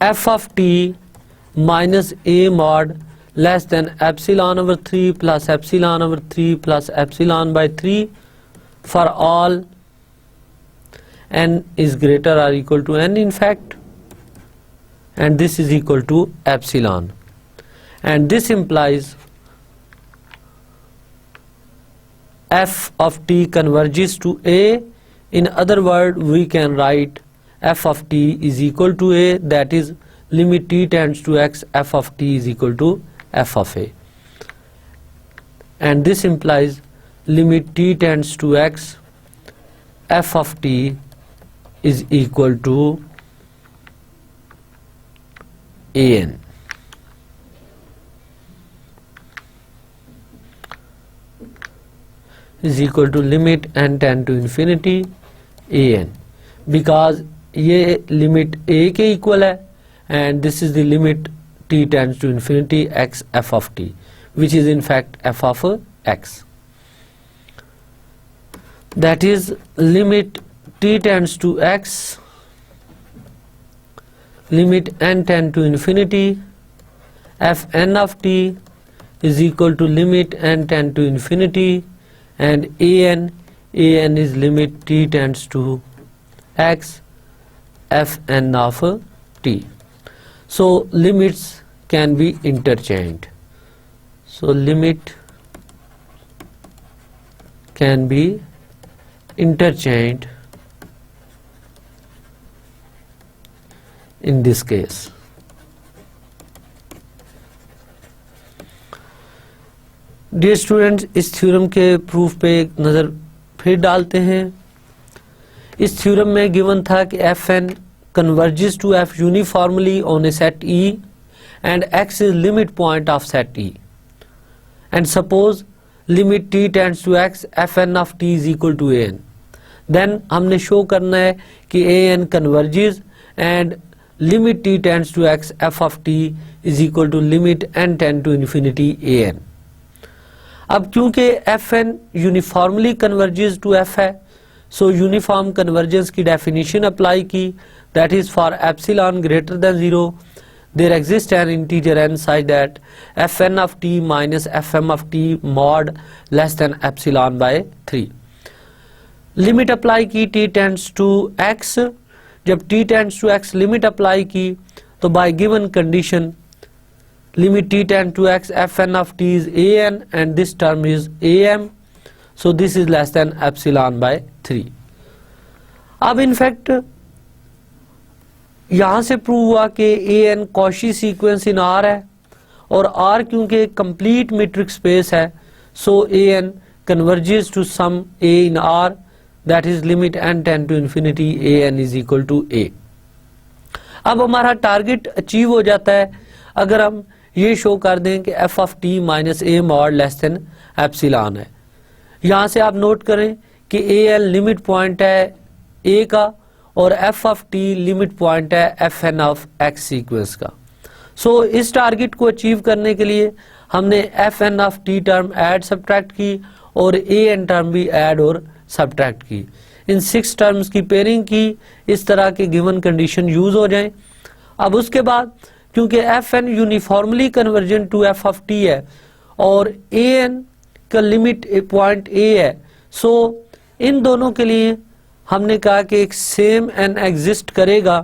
f of t minus a mod less than epsilon over 3 plus epsilon over 3 plus epsilon by 3 for all n is greater or equal to n in fact, and this is equal to epsilon, and this implies f of t converges to a. In other words, we can write f of t is equal to a, that is limit t tends to x, f of t is equal to f of a, and this implies limit t tends to x, f of t is equal to an. Is equal to limit n tend to infinity an, because ये लिमिट a के इक्वल है, and this is the limit t tends to infinity x f of t, which is in fact f of x. That is limit t tends to x, limit n tend to infinity f n of t is equal to limit n tend to infinity, and an is limit t tends to x f n of t. So limits can be interchanged. So limit can be interchanged in this case. Dear students, इस थ्योरम के प्रूफ पे एक नज़र फिर डालते हैं. इस थ्योरम में गिवन था कि F n converges to f uniformly on a set E and x is limit point of set E, and suppose limit t tends to x f N of t is equal to a n. Then हमने शो करना है कि a n converges and limit t tends to x f of t is equal to limit N tend to infinity a n. अब क्योंकि F N uniformly converges to F है, सो यूनिफॉर्म कन्वर्जेंस की डेफिनेशन अप्लाई की, that is for epsilon greater than 0 there exist N integer N such that F N of T minus F M of T mod less than epsilon by 3. Limit apply की टी टेंड्स टू एक्स. जब T tends to X limit apply की तो by given condition limit t tend to x fn of t is an and this term is am, so this is less than epsilon by 3. अब in fact यहां से प्रूव हुआ कि an Cauchy sequence in R है, और R क्योंकि कंप्लीट मीट्रिक स्पेस है, so an converges to some a in R, that is limit n tend to infinity an is equal to a. अब हमारा टारगेट अचीव हो जाता है अगर हम ये शो कर दें कि f of T minus A mod less than epsilon है. यहाँ से आप नोट करें कि ए एल लिमिट पॉइंट है a का, और f of t limit point है F N of x sequence का. सो इस टारगेट को अचीव करने के लिए हमने F N of T term add subtract की और ए एन टर्म भी ऐड और सब्ट्रैक्ट की. इन 6 टर्म्स की पेयरिंग की, इस तरह के गिवन कंडीशन यूज हो जाएं. अब उसके बाद क्योंकि F N uniformly convergent to F of T है और ए एन का लिमिट पॉइंट ए है, सो इन दोनों के लिए हमने कहा कि एक सेम एन एग्जिस्ट करेगा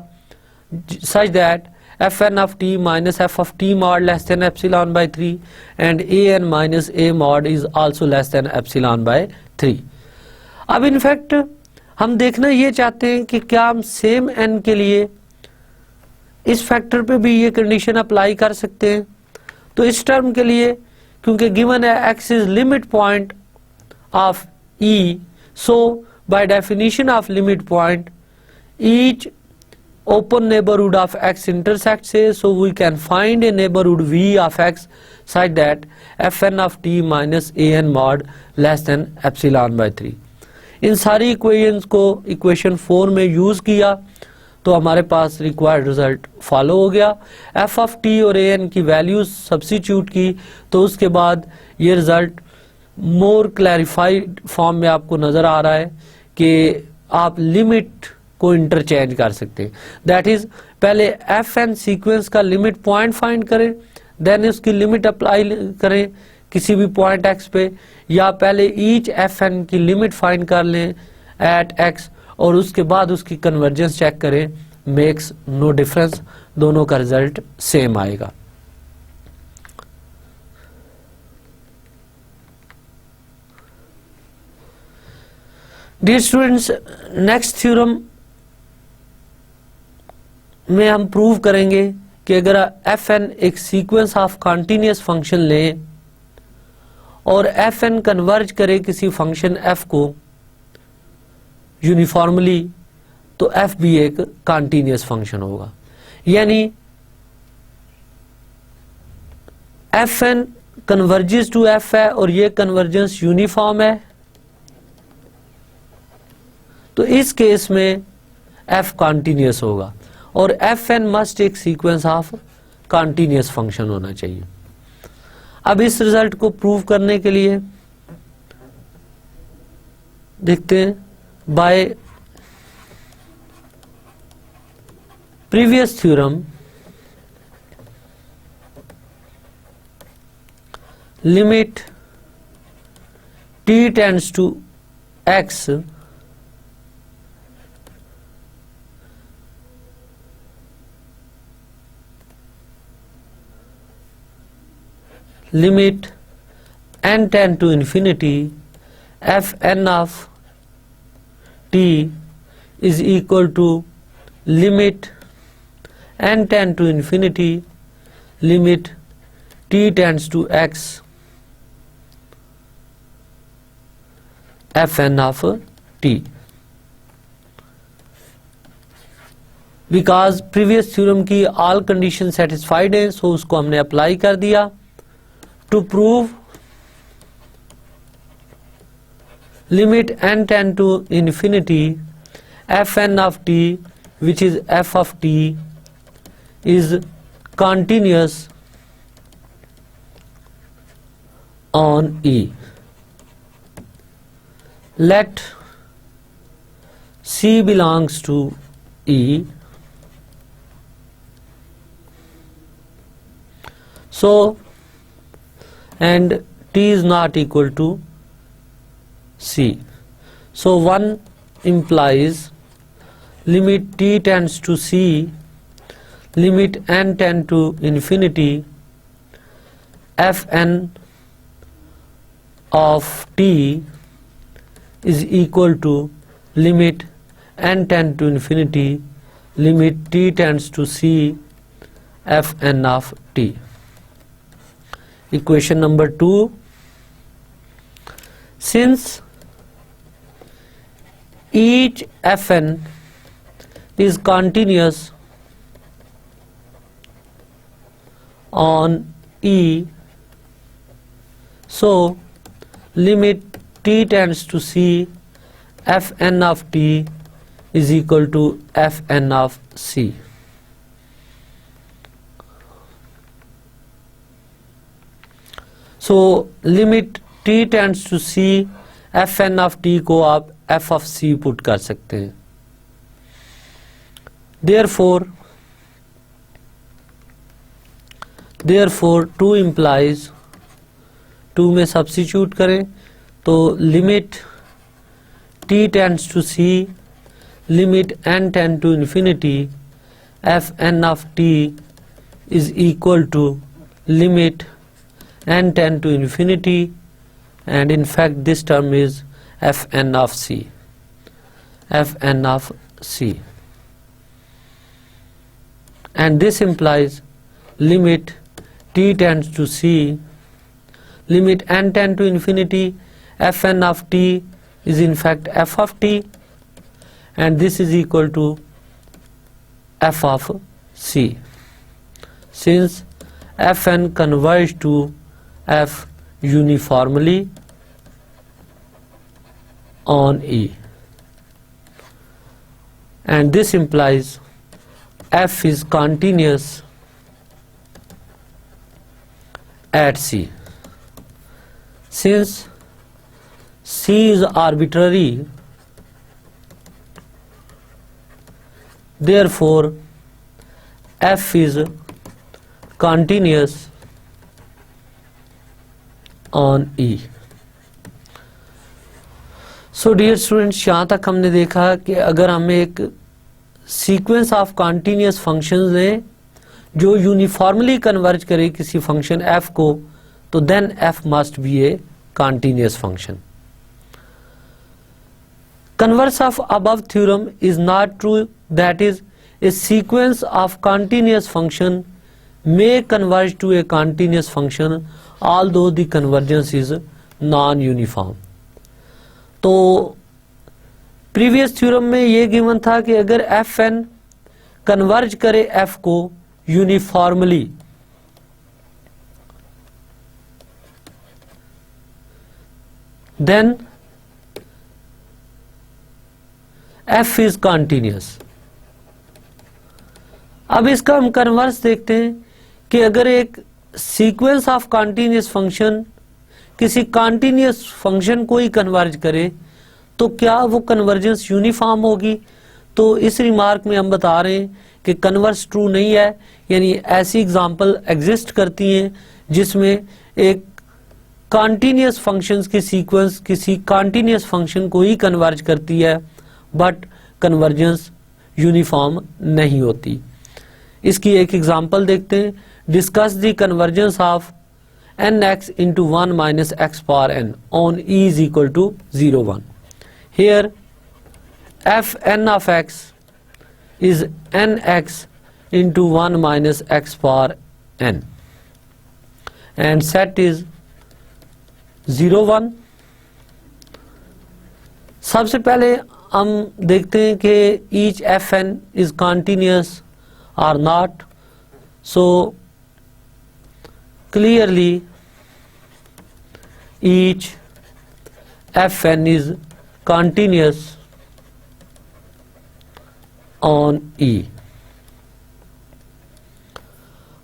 such that F N of T minus F of T mod less than epsilon by 3 and A N minus A mod is also less than epsilon by 3. अब इनफैक्ट हम देखना ये चाहते हैं कि क्या हम सेम एन के लिए इस फैक्टर पे भी ये कंडीशन अप्लाई कर सकते हैं. तो इस टर्म के लिए क्योंकि गिवन है x is limit point of e, so by definition of limit point each open neighbourhood of x intersect से, so we can find a neighbourhood v of x such that F N of T minus a n mod less than epsilon by 3. इन सारी इक्वेशंस को इक्वेशन 4 में यूज किया तो हमारे पास रिक्वायर्ड रिजल्ट फॉलो हो गया. एफ ऑफ टी और ए एन की वैल्यूज सब्स्टिट्यूट की तो उसके बाद ये रिजल्ट मोर क्लैरिफाइड फॉर्म में आपको नजर आ रहा है कि आप लिमिट को इंटरचेंज कर सकते हैं. दैट इज पहले एफ एन सीक्वेंस का लिमिट पॉइंट फाइंड करें, देन उसकी लिमिट अप्लाई करें किसी भी पॉइंट x पे, या पहले ईच fn की लिमिट फाइंड कर लें एट x और उसके बाद उसकी कन्वर्जेंस चेक करें, मेक्स नो डिफरेंस, दोनों का रिजल्ट सेम आएगा। डियर स्टूडेंट्स, नेक्स्ट थ्योरम में हम प्रूव करेंगे कि अगर fn एक सीक्वेंस ऑफ कॉन्टिन्यूस फंक्शन लें और fn कन्वर्ज करे किसी फंक्शन f को यूनिफॉर्मली, तो f भी एक कॉन्टिन्यूस फंक्शन होगा। यानी fn कन्वर्जेस टू f है और ये कन्वर्जेंस यूनिफॉर्म है, तो इस केस में f कॉन्टिन्यूस होगा और fn मस्ट एक सीक्वेंस ऑफ कॉन्टिन्यूस फंक्शन होना चाहिए। अब इस रिजल्ट को प्रूव करने के लिए देखते हैं by previous theorem, limit t tends to x limit n tend to infinity fn of t is equal to limit n tend to infinity limit t tends to x fn of t। Because previous theorem की ऑल कंडीशन सेटिस्फाइड है, सो उसको हमने अप्लाई कर दिया। To prove limit n tend to infinity fn of t, which is f of t, is continuous on E. Let C belongs to E. So and t is not equal to c. So 1 implies limit t tends to c, limit n tend to infinity fn of t is equal to limit n tend to infinity limit t tends to c fn of t. Equation number 2, since each fn is continuous on E, so limit t tends to c fn of t is equal to fn of c. So limit t tends to c fn of t को आप f of c पुट कर सकते हैं। therefore 2 implies 2 में सब्स्टिट्यूट करें तो limit t tends to c limit n tend to infinity fn of t is equal to limit n tend to infinity, and in fact this term is fn of c, fn of c, and this implies limit t tends to c limit n tend to infinity fn of t is in fact f of t, and this is equal to f of c, since fn converges to f uniformly on E, and this implies f is continuous at C. Since C is arbitrary, therefore f is continuous on E. So dear students, यहाँ तक हमने देखा कि अगर हम एक सीक्वेंस ऑफ कॉन्टिन्यूस फंक्शंस लें जो यूनिफॉर्मली कन्वर्ज करे किसी फंक्शन f को, तो then f must be a continuous function. Converse of above theorem is not true, that is, a sequence of continuous function may converge to a continuous function although the convergence is non-uniform। तो प्रीवियस थ्योरम में ये गिवन था कि अगर fn कन्वर्ज करे f को यूनिफॉर्मली, देन f इज कॉन्टिन्यूस। अब इसका हम कन्वर्स देखते हैं कि अगर एक सीक्वेंस ऑफ कॉन्टिन्यूस फंक्शन किसी कॉन्टिन्यूस फंक्शन को ही कन्वर्ज करे तो क्या वो कन्वर्जेंस यूनिफॉर्म होगी। तो इस रिमार्क में हम बता रहे हैं कि कन्वर्स ट्रू नहीं है, यानी ऐसी एग्जांपल एग्जिस्ट करती हैं जिसमें एक कॉन्टिन्यूस फंक्शंस की सीक्वेंस किसी कॉन्टिन्यूस फंक्शन को ही कन्वर्ज करती है, बट कन्वर्जेंस यूनिफॉर्म नहीं होती। इसकी एक एग्जांपल देखते हैं। Discuss the convergence of nx into 1 minus x power n on e is equal to 0 1। Here f n of x is nx into 1 minus x power n and set is 0 1। सबसे पहले हम देखते हैं कि each fn is continuous or not। So clearly each fn is continuous on E।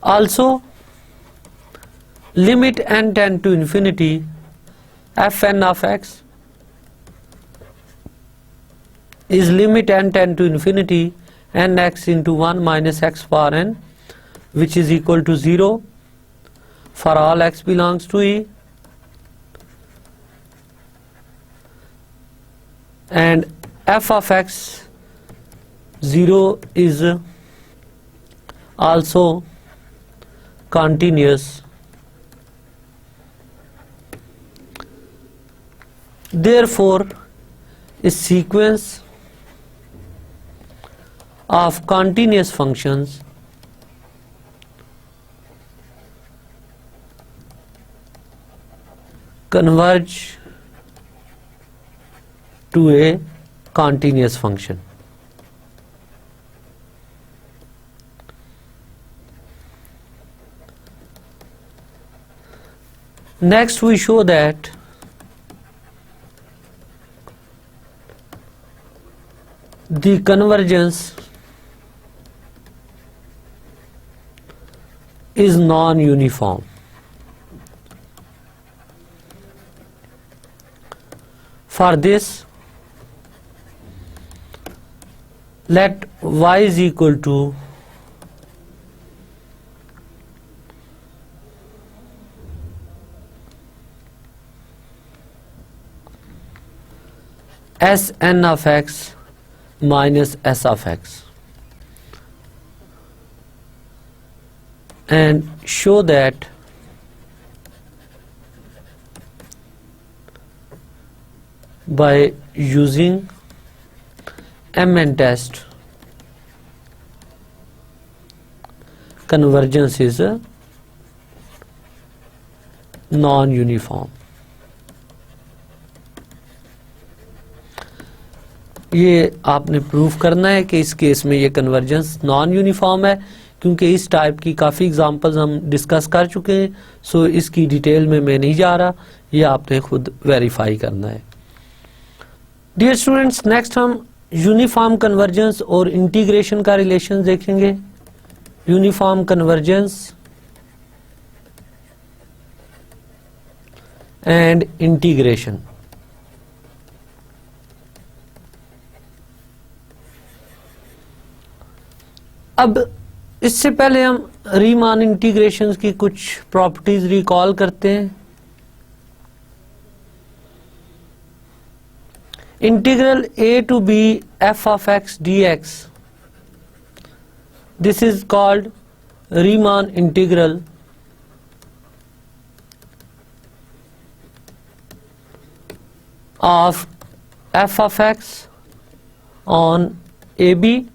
Also limit n tend to infinity fn of x is limit n tend to infinity nx into 1 minus x power n, which is equal to 0 for all x belongs to E, and f of x 0 is also continuous। Therefore a sequence of continuous functions converge to a continuous function। Next we show that the convergence is non-uniform। For this, let y is equal to Sn of x minus s of x, and show that by using MN test convergence is non-uniform। ये आपने प्रूव करना है कि इस केस में ये कन्वर्जेंस नॉन यूनिफॉर्म है, क्योंकि इस टाइप की काफ़ी एग्जांपल्स हम डिस्कस कर चुके हैं। सो इसकी डिटेल में मैं नहीं जा रहा, ये आपने खुद वेरीफाई करना है। डियर स्टूडेंट्स, नेक्स्ट हम यूनिफॉर्म कन्वर्जेंस और इंटीग्रेशन का रिलेशन देखेंगे। Uniform convergence and integration. अब इससे पहले हम रीमान इंटीग्रेशंस की कुछ प्रॉपर्टीज रिकॉल करते हैं। integral a to b f of x dx, this is called Riemann integral of f of x on AB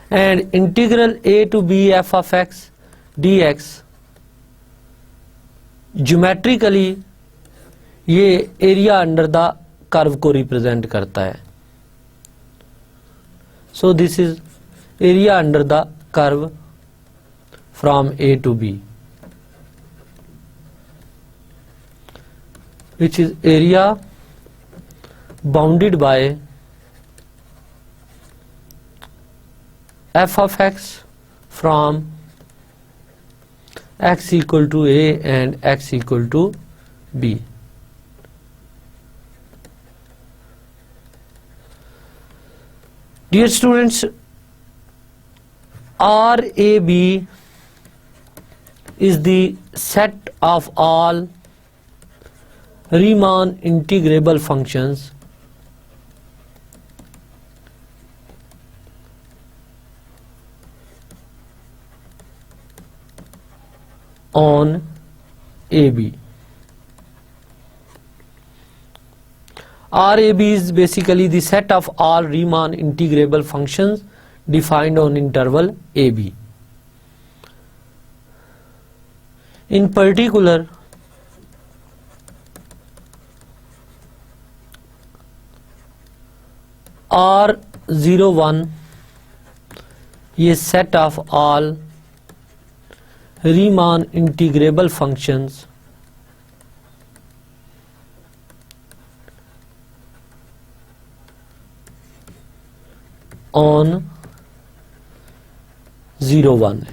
and integral a to b f of x dx geometrically ये एरिया अंडर द कर्व को रिप्रेजेंट करता है. So this is area under the curve from A to B, which is area bounded by f of x from x equal to a and x equal to b. Dear students, RAB is the set of all Riemann integrable functions on AB. RAB is basically the set of all Riemann integrable functions defined on interval AB. In particular, R01 is set of all Riemann integrable functions on 01.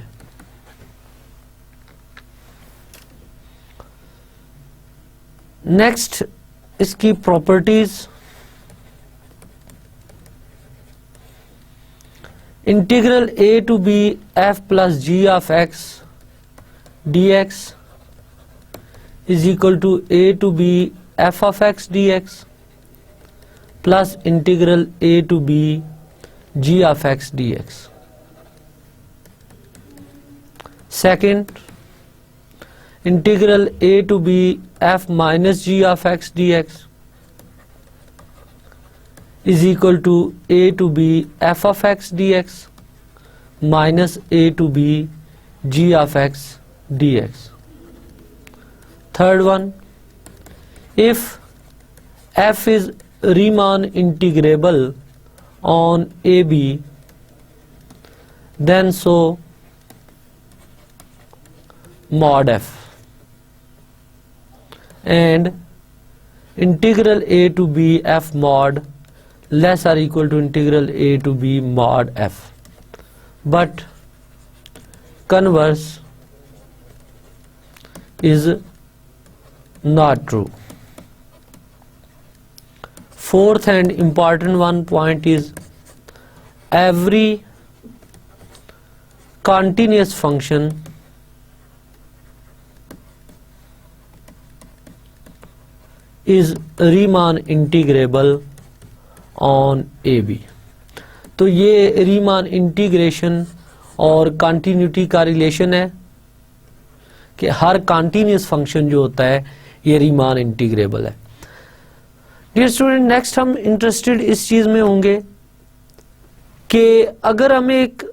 Next, इसकी properties. Integral a to b f plus g of x dx is equal to a to b f of x dx plus integral a to b g of x dx. Second, integral a to b f minus g of x dx is equal to a to b f of x dx minus a to b g of x dx. Third one, if f is Riemann integrable on AB, then so mod f, and integral a to b f mod less or equal to integral a to b mod f, but converse is not true. Fourth and important one point is every continuous function is Riemann integrable on AB. तो ये रीमान इंटीग्रेशन और कंटिन्यूटी का रिलेशन है कि हर कंटिन्यूस फंक्शन जो होता है ये रीमान इंटीग्रेबल है. डियर स्टूडेंट, नेक्स्ट हम इंटरेस्टेड इस चीज में होंगे कि अगर हमें एक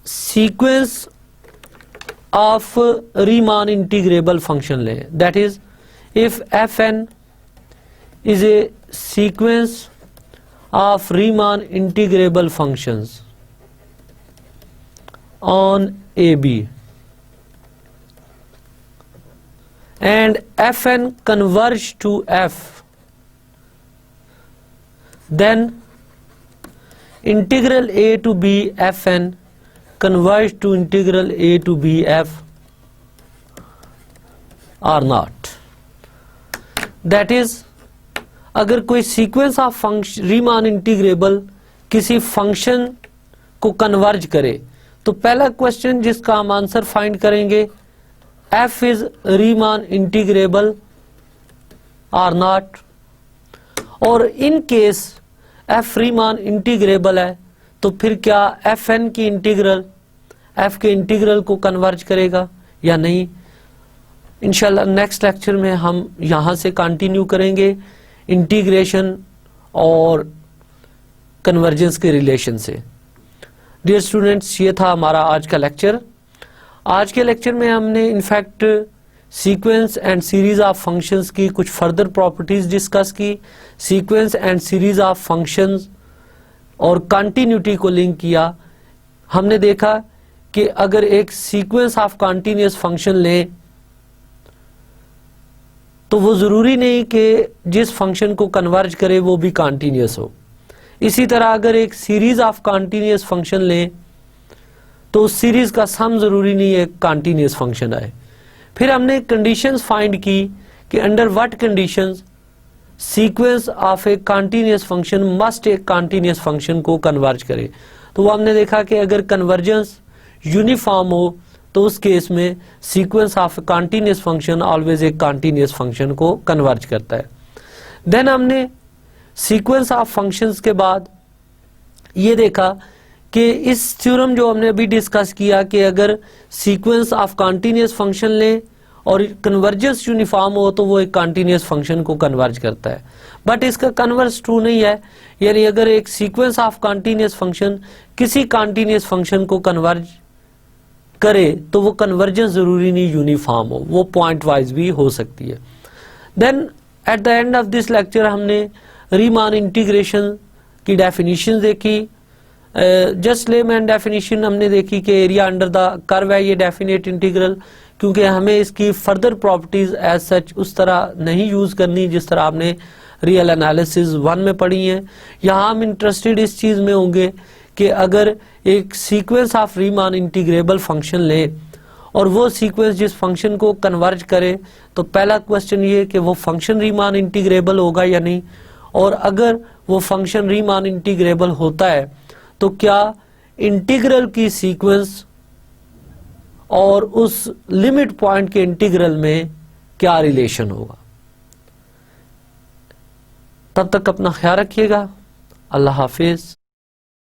sequence of Riemann integrable function लें, that is if f N is a sequence of Riemann integrable functions on AB and Fn converge to F, then integral a to b Fn converge to integral a to b F or not. That is, अगर कोई sequence of function Riemann integrable किसी फंक्शन को कन्वर्ज करे तो पहला क्वेश्चन जिसका हम आंसर फाइंड करेंगे, f is Riemann integrable or not, और in case f Riemann integrable है तो फिर क्या एफ एन की इंटीग्रल एफ के इंटीग्रल को कन्वर्ज करेगा या नहीं। इंशाल्लाह नेक्स्ट लेक्चर में हम यहां से कंटिन्यू करेंगे इंटीग्रेशन और कन्वर्जेंस के रिलेशन से। डियर स्टूडेंट्स, ये था हमारा आज का लेक्चर। आज के लेक्चर में हमने in fact sequence and series of functions की कुछ फर्दर प्रॉपर्टीज डिस्कस की, sequence and series of functions और कंटिन्यूटी को लिंक किया। हमने देखा कि अगर एक सीक्वेंस ऑफ कंटिन्यूअस फंक्शन लें तो वो जरूरी नहीं कि जिस फंक्शन को कन्वर्ज करे वो भी कंटिन्यूअस हो। इसी तरह अगर एक सीरीज ऑफ कंटिन्यूअस फंक्शन लें तो उस सीरीज का सम जरूरी नहीं है कंटिन्यूअस फंक्शन आए। फिर हमने कंडीशंस फाइंड की कि under what conditions sequence of A continuous function must एक कंटिन्यूअस फंक्शन को कन्वर्ज करे। तो वो हमने देखा कि अगर कन्वर्जेंस यूनिफॉर्म हो तो उस केस में sequence of continuous function always एक कंटिन्यूअस फंक्शन को कन्वर्ज करता है। देन हमने सीक्वेंस ऑफ फंक्शंस के बाद ये देखा कि इस थ्योरम जो हमने अभी डिस्कस किया कि अगर सीक्वेंस ऑफ कंटिन्यूअस फंक्शन लें और कन्वर्जेंस यूनिफॉर्म हो तो वो एक कंटिन्यूअस फंक्शन को कन्वर्ज करता है। बट इसका कन्वर्स ट्रू नहीं है, यानी अगर एक सीक्वेंस ऑफ कंटिन्यूअस फंक्शन किसी कंटिन्यूअस फंक्शन को कन्वर्ज करे तो वो कन्वर्जेंस जरूरी नहीं यूनिफॉर्म हो, वो पॉइंट वाइज भी हो सकती है। Then at the end of this lecture हमने रीमान इंटीग्रेशन की डेफिनेशन देखी। जस्ट लेमैन डेफिनेशन हमने देखी कि एरिया अंडर द कर्व है ये डेफिनेट इंटीग्रल, क्योंकि हमें इसकी फर्दर प्रॉपर्टीज एज सच उस तरह नहीं यूज करनी जिस तरह आपने रियल एनालिसिस 1 में पढ़ी है। यहाँ हम इंटरेस्टेड इस चीज में होंगे कि अगर एक sequence of Riemann integrable function ले और वो सीक्वेंस जिस फंक्शन को कन्वर्ज करे तो पहला क्वेश्चन ये कि वो फंक्शन रीमान इंटीग्रेबल होगा या नहीं, और अगर वो फंक्शन रीमान इंटीग्रेबल होता है तो क्या इंटीग्रल की सीक्वेंस और उस लिमिट पॉइंट के इंटीग्रल में क्या रिलेशन होगा। तब तक अपना ख्याल रखिएगा। अल्लाह हाफिज।